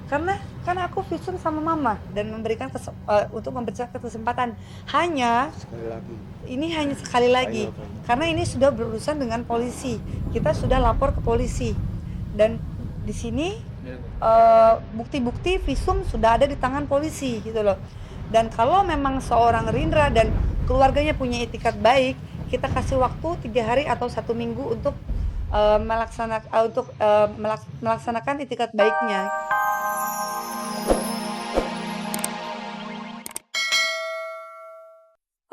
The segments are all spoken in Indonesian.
Karena aku visum sama mama dan untuk memberikan kesempatan. Hanya Sekali lagi. ini hanya sekali lagi. Karena ini sudah berurusan dengan polisi. Kita sudah lapor ke polisi. Dan di sini bukti-bukti visum sudah ada di tangan polisi gitu loh. Dan kalau memang seorang Rindra dan keluarganya punya itikat baik, kita kasih waktu 3 hari atau 1 minggu untuk melaksanakan itikat baiknya.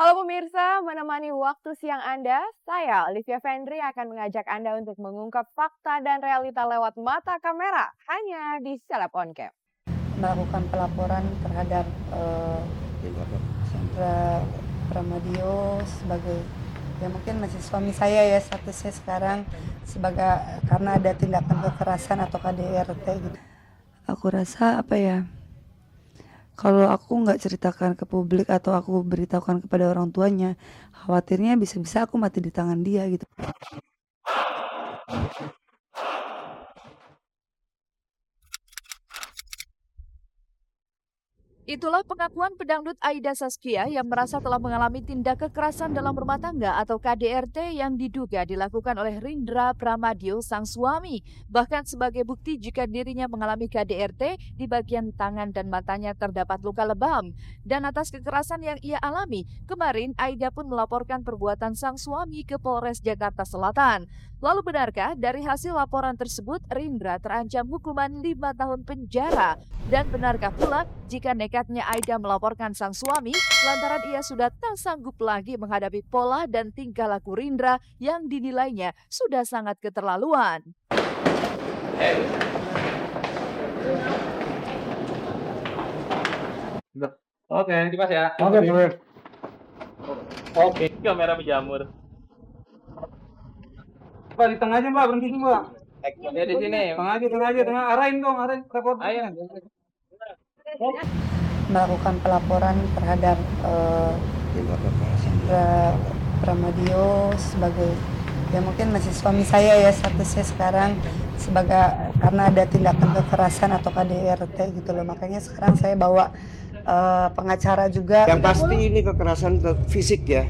Halo pemirsa, menemani waktu siang Anda, saya Olivia Vendri akan mengajak Anda untuk mengungkap fakta dan realita lewat mata kamera hanya di Seleb On Cam. Melakukan pelaporan terhadap Hendra Pramadio sebagai mungkin masih suami saya ya statusnya sekarang karena ada tindakan kekerasan atau KDRT gitu. Aku rasa kalau aku nggak ceritakan ke publik atau aku beritahukan kepada orang tuanya, khawatirnya bisa-bisa aku mati di tangan dia gitu. Itulah pengakuan pedangdut Aida Saskia yang merasa telah mengalami tindak kekerasan dalam rumah tangga atau KDRT yang diduga dilakukan oleh Rindra Pramadio, sang suami. Bahkan sebagai bukti jika dirinya mengalami KDRT, di bagian tangan dan matanya terdapat luka lebam. Dan atas kekerasan yang ia alami, kemarin Aida pun melaporkan perbuatan sang suami ke Polres Jakarta Selatan. Lalu benarkah dari hasil laporan tersebut Rindra terancam hukuman 5 tahun penjara? Dan benarkah pula jika nekatnya Aida melaporkan sang suami lantaran ia sudah tak sanggup lagi menghadapi pola dan tingkah laku Rindra yang dinilainya sudah sangat keterlaluan? Oke, nanti Mas ya. Oke, boleh. Oke, kamera menjamur. Pak, di tengah aja Mbak, berhenti sini Mbak. Ya di sini. Tengah aja, arahin dong, report. Ayo. Melakukan pelaporan terhadap Hendra Pramadio sebagai mungkin masih suami saya ya statusnya sekarang karena ada tindakan kekerasan atau KDRT gitu loh. Makanya sekarang saya bawa pengacara juga. Yang pasti ini kekerasan fisik ya,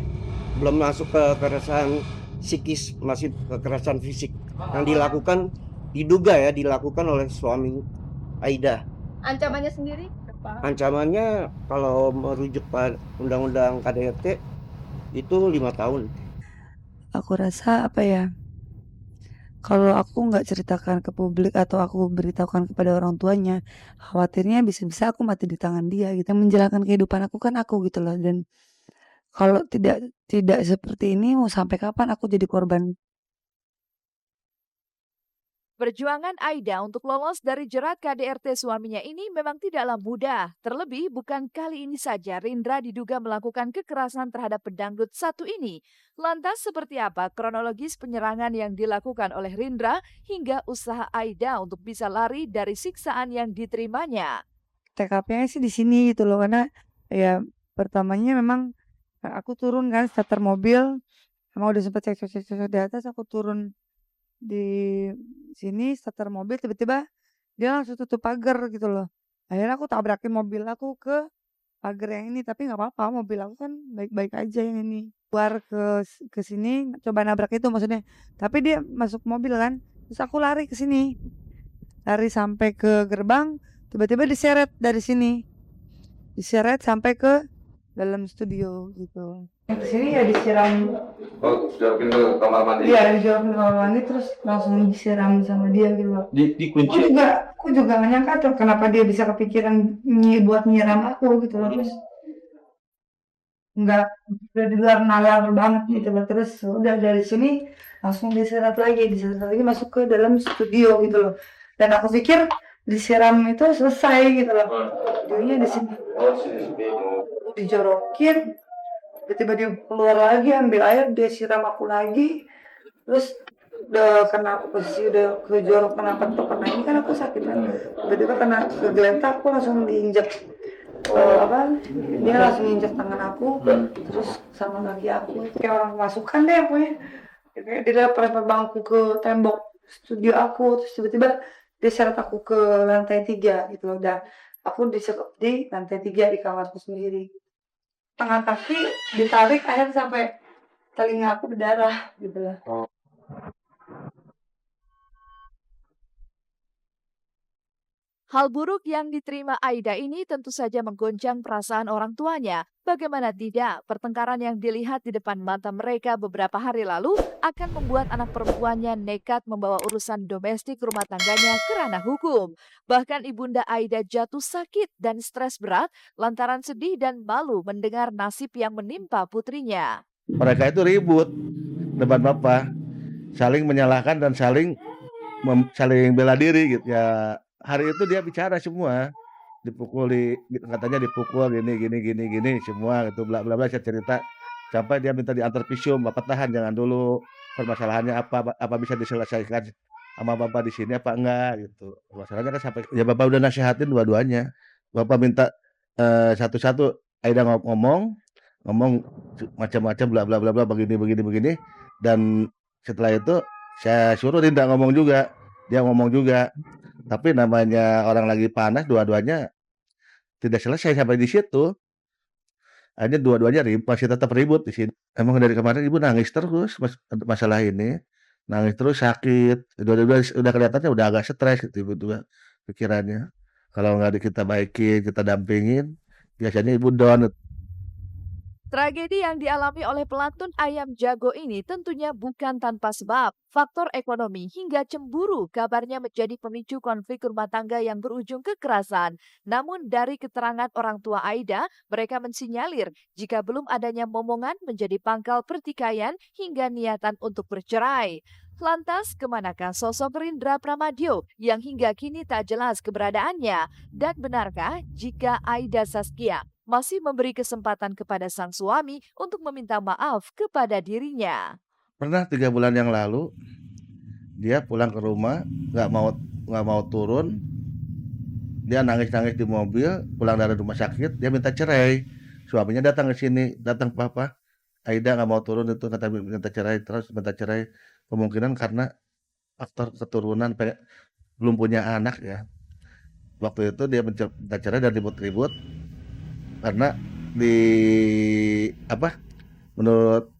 belum masuk ke kekerasan psikis, masih kekerasan fisik yang dilakukan oleh suami Aida. Ancamannya sendiri? Ancamannya kalau merujuk pada undang-undang KDRT itu 5 tahun. Aku rasa kalau aku nggak ceritakan ke publik atau aku beritahukan kepada orang tuanya, khawatirnya bisa-bisa aku mati di tangan dia gitu. Menjalankan kehidupan aku kan aku gitu loh. Dan kalau tidak seperti ini, mau sampai kapan aku jadi korban? Perjuangan Aida untuk lolos dari jerat KDRT suaminya ini memang tidaklah mudah. Terlebih bukan kali ini saja Rindra diduga melakukan kekerasan terhadap pedangdut satu ini. Lantas seperti apa kronologis penyerangan yang dilakukan oleh Rindra hingga usaha Aida untuk bisa lari dari siksaan yang diterimanya? TKP-nya sih di sini gitu loh, karena ya pertamanya memang aku turun kan starter mobil, emang udah sempet cek di atas, aku turun di sini starter mobil, tiba-tiba dia langsung tutup pagar gitu loh. Akhirnya aku tabrakin mobil aku ke pagar yang ini, tapi nggak apa-apa, mobil aku kan baik-baik aja yang ini. Keluar ke sini coba nabrak itu maksudnya, tapi dia masuk mobil kan, terus aku lari ke sini, lari sampai ke gerbang, tiba-tiba diseret dari sini, diseret sampai ke dalam studio gitu. Di sini ya disiram. Oh, sudah pintu kamar mandi. Iya, dijawab kamar mandi terus langsung disiram sama dia gitu loh. Dikunci. Aku juga gak nyangka tuh kenapa dia bisa kepikiran buat nyiram aku gitu loh. Terus udah di luar nalar banget gitu loh. Terus udah dari sini langsung diseret lagi masuk ke dalam studio gitu loh. Dan aku pikir disiram itu selesai gitu loh. Videonya di sini. Dijorokin, tiba-tiba dia keluar lagi ambil air, dia siram aku lagi, terus udah kena posisi udah kejorok kenapa ini kan aku sakit kan, tiba-tiba kena kegeletak aku langsung diinjak dia langsung injak tangan aku, terus sama kaki aku kayak orang kemasukan deh pokoknya, kayak dia lempar bangku ke tembok studio aku, terus tiba-tiba dia seret aku ke lantai 3 gitu loh. Udah aku di lantai 3 di kamarku sendiri. Tengah kaki ditarik akhirnya sampai telinga aku berdarah gitu loh. Hal buruk yang diterima Aida ini tentu saja menggoncang perasaan orang tuanya. Bagaimana tidak, pertengkaran yang dilihat di depan mata mereka beberapa hari lalu akan membuat anak perempuannya nekat membawa urusan domestik rumah tangganya ke ranah hukum. Bahkan ibunda Aida jatuh sakit dan stres berat lantaran sedih dan malu mendengar nasib yang menimpa putrinya. Mereka itu ribut depan bapak, saling menyalahkan dan saling bela diri gitu ya. Hari itu dia bicara semua, dipukuli, katanya dipukul gini semua gitu, bla bla bla, saya cerita sampai dia minta diantar visum, bapak tahan jangan dulu, permasalahannya apa bisa diselesaikan sama bapak di sini apa enggak gitu. Masalahnya kan sampai ya bapak udah nasihatin dua-duanya, bapak minta satu-satu Aida ngomong macam-macam bla bla bla bla begini dan setelah itu saya suruh Rinda ngomong juga, dia ngomong juga. Tapi namanya orang lagi panas dua-duanya tidak selesai sampai di situ. Akhirnya dua-duanya masih tetap ribut di sini. Emang dari kemarin ibu nangis terus masalah ini. Nangis terus sakit. Dua-dua udah kelihatannya udah agak stres gitu ibu juga pikirannya. Kalau nggak kita baikin, kita dampingin, biasanya ibu down. Tragedi yang dialami oleh pelantun ayam jago ini tentunya bukan tanpa sebab. Faktor ekonomi hingga cemburu kabarnya menjadi pemicu konflik rumah tangga yang berujung kekerasan. Namun dari keterangan orang tua Aida, mereka mensinyalir jika belum adanya momongan menjadi pangkal pertikaian hingga niatan untuk bercerai. Lantas, kemanakah sosok Rindra Pramadyo yang hingga kini tak jelas keberadaannya? Dan benarkah jika Aida Saskia masih memberi kesempatan kepada sang suami untuk meminta maaf kepada dirinya? Pernah 3 bulan yang lalu dia pulang ke rumah nggak mau turun, dia nangis di mobil, pulang dari rumah sakit dia minta cerai. Suaminya datang ke sini, datang papa, Aida nggak mau turun itu kata minta cerai, kemungkinan karena faktor keturunan belum punya anak ya. Waktu itu dia minta cerai dan ribut-ribut karena menurut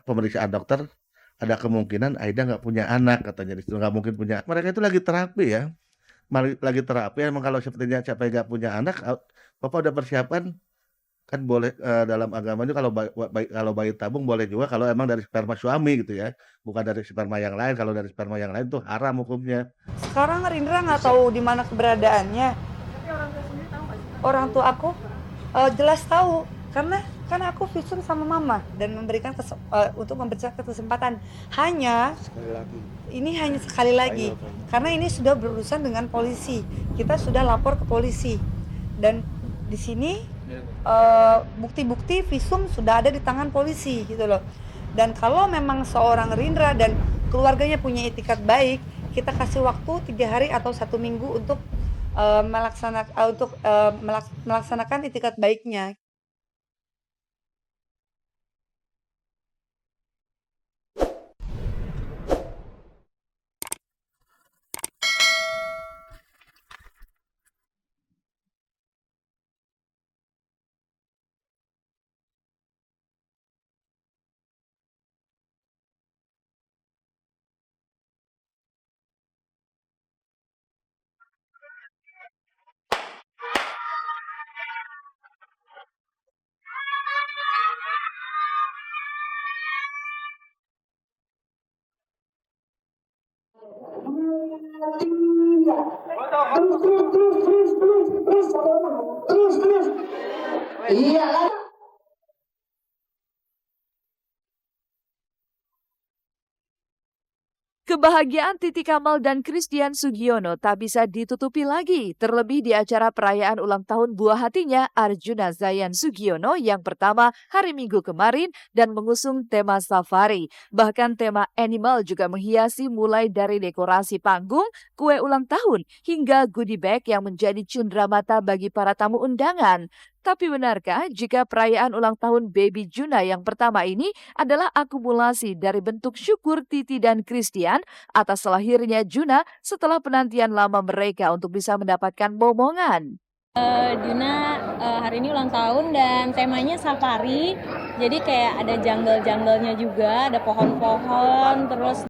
pemeriksaan dokter ada kemungkinan Aida nggak punya anak katanya, di situ nggak mungkin punya. Mereka itu lagi terapi ya, lagi terapi. Emang kalau sepertinya siapa yang nggak punya anak, papa udah persiapan kan boleh dalam agama itu kalau bayi tabung boleh juga kalau emang dari sperma suami gitu ya, bukan dari sperma yang lain. Kalau dari sperma yang lain tuh haram hukumnya. Sekarang Rindra nggak tahu di mana keberadaannya. Orang tua aku jelas tahu karena kan aku visum sama mama dan memberikan untuk memberikan kesempatan ini hanya sekali lagi karena ini sudah berurusan dengan polisi, kita sudah lapor ke polisi dan di sini bukti-bukti visum sudah ada di tangan polisi gitu loh. Dan kalau memang seorang Rindra dan keluarganya punya itikat baik, kita kasih waktu 3 hari atau 1 minggu untuk melaksanakan itikat baiknya. Kebahagiaan Titi Kamal dan Christian Sugiono tak bisa ditutupi lagi, terlebih di acara perayaan ulang tahun buah hatinya Arjuna Zayan Sugiono yang pertama hari Minggu kemarin dan mengusung tema safari. Bahkan tema animal juga menghiasi mulai dari dekorasi panggung, kue ulang tahun, hingga goodie bag yang menjadi cendramata bagi para tamu undangan. Tapi benarkah jika perayaan ulang tahun baby Juna yang pertama ini adalah akumulasi dari bentuk syukur Titi dan Christian atas lahirnya Juna setelah penantian lama mereka untuk bisa mendapatkan momongan? Juna hari ini ulang tahun dan temanya safari. Jadi kayak ada jungle-junglenya juga, ada pohon-pohon, terus